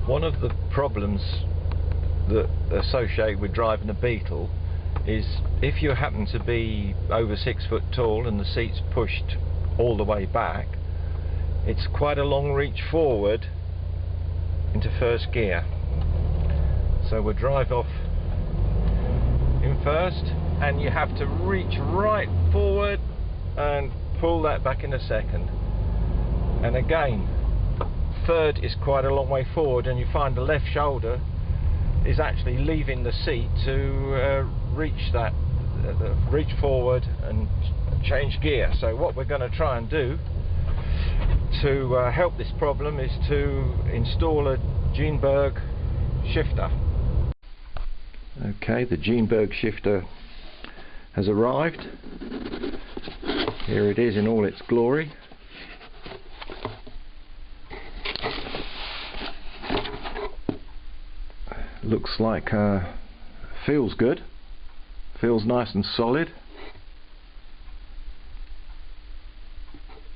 One of the problems that associate with driving a Beetle is if you happen to be over 6 foot tall and the seat's pushed all the way back, it's quite a long reach forward into first gear. So we'll drive off in first, and you have to reach right forward and pull that back in a second. And again, third is quite a long way forward, and you find the left shoulder is actually leaving the seat to reach forward and change gear. So what we're going to try and do to help this problem is to install a Berg shifter. Okay, the Berg shifter has arrived. Here it is in all its glory. Looks like feels good, feels nice and solid.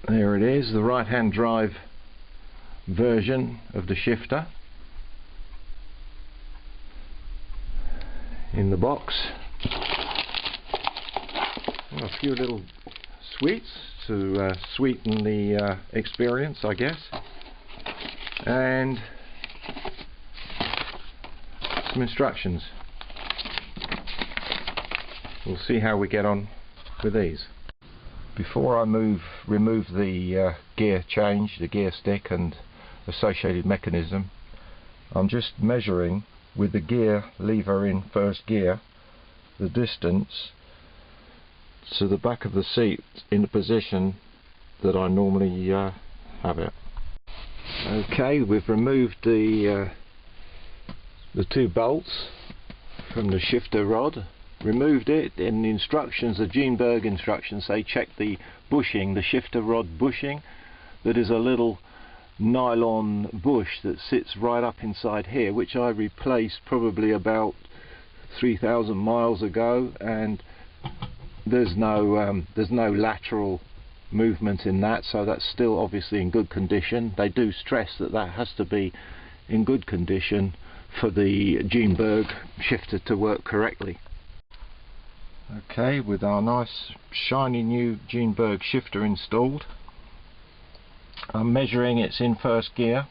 There it is, the right hand drive version of the shifter in the box. A few little sweets to sweeten the experience, I guess, and some instructions. We'll see how we get on with these. Before I remove the gear change, the gear stick and associated mechanism, I'm just measuring with the gear lever in first gear the distance to the back of the seat in the position that I normally have it. Okay, we've removed the two bolts from the shifter rod. Removed it. In the instructions, the Berg instructions, say check the bushing, the shifter rod bushing. That is a little nylon bush that sits right up inside here, which I replaced probably about 3,000 miles ago, and there's no lateral movement in that, so that's still obviously in good condition. They do stress that that has to be in good condition for the Berg shifter to work correctly. Okay, with our nice shiny new Berg shifter installed, I'm measuring it's in first gear.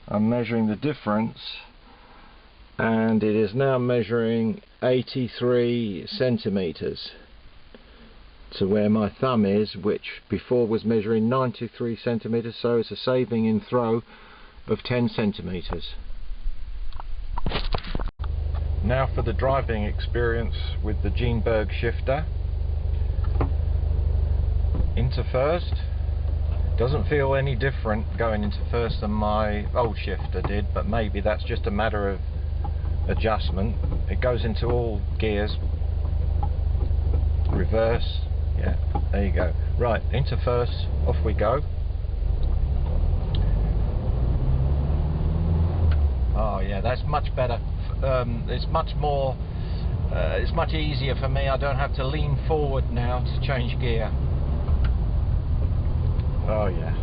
I'm measuring the difference, and it is now measuring 83 centimeters to where my thumb is, which before was measuring 93 centimeters, so it's a saving in throw of 10 centimeters. Now for the driving experience with the Berg shifter. Into first. Doesn't feel any different going into first than my old shifter did, but maybe that's just a matter of adjustment. It goes into all gears. Reverse. Yeah, there you go. Right, into first. Off we go. Oh yeah, that's much better. It's much more, it's much easier for me. I don't have to lean forward now to change gear. Oh yeah.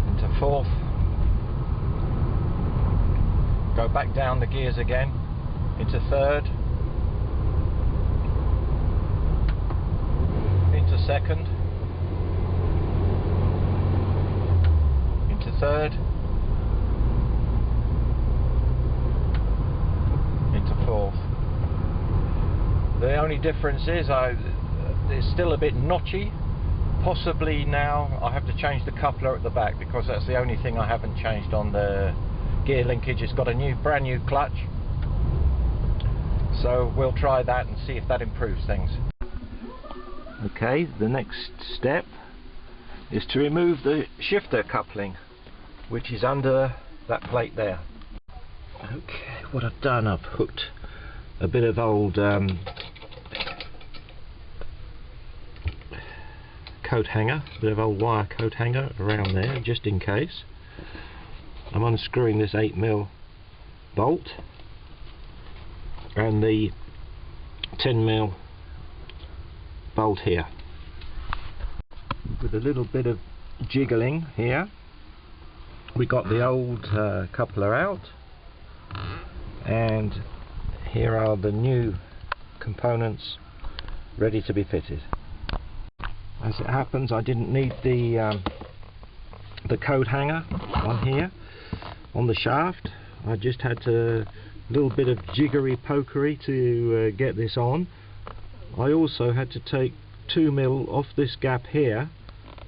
Into fourth. Go back down the gears again. Into third. Into second. Third, into fourth. The only difference is it's still a bit notchy. Possibly now I have to change the coupler at the back, because that's the only thing I haven't changed on the gear linkage. It's got a brand new clutch, so we'll try that and see if that improves things. Okay, the next step is to remove the shifter coupling, which is under that plate there. Okay, what I've done, I've hooked a bit of old coat hanger, a bit of old wire coat hanger around there, just in case. I'm unscrewing this 8mm bolt and the 10mm bolt here. with a little bit of jiggling here. We got the old coupler out, and here are the new components ready to be fitted. As it happens, I didn't need the coat hanger on here on the shaft. I just had a little bit of jiggery pokery to get this on. I also had to take 2 mil off this gap here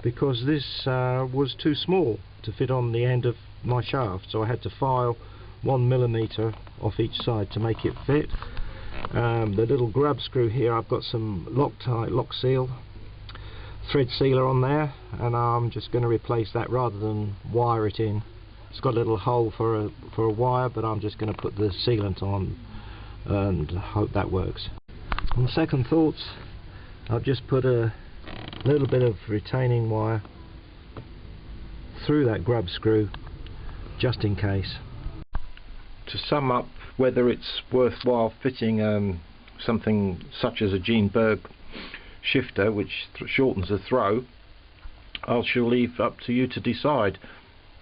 because this was too small to fit on the end of my shaft, so I had to file 1 millimeter off each side to make it fit. The little grub screw here, I've got some Loctite lock seal thread sealer on there, and I'm just going to replace that rather than wire it in. It's got a little hole for a wire, but I'm just going to put the sealant on and hope that works. On second thoughts, I've just put a little bit of retaining wire through that grub screw just in case. To sum up whether it's worthwhile fitting something such as a Berg shifter which shortens the throw, I shall leave up to you to decide.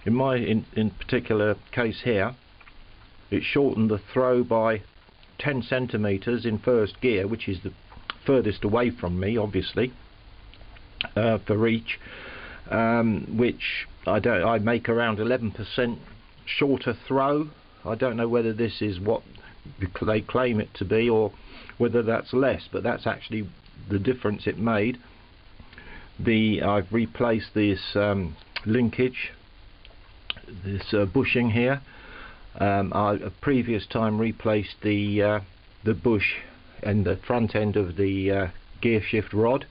In particular case here, it shortened the throw by 10 centimeters in first gear, which is the furthest away from me, obviously, for reach, which I make around 11% shorter throw. I don't know whether this is what they claim it to be or whether that's less, but that's actually the difference it made. I've replaced this linkage, this bushing here. I a previous time replaced the bush and the front end of the gear shift rod,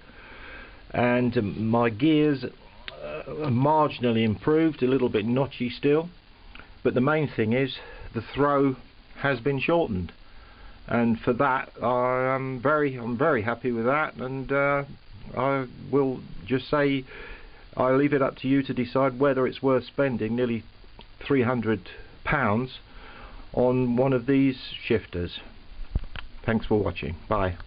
and my gears are marginally improved, a little bit notchy still, but the main thing is the throw has been shortened, and for that I'm very happy with that, and I will just say I'll leave it up to you to decide whether it's worth spending nearly £300 on one of these shifters. Thanks for watching. Bye.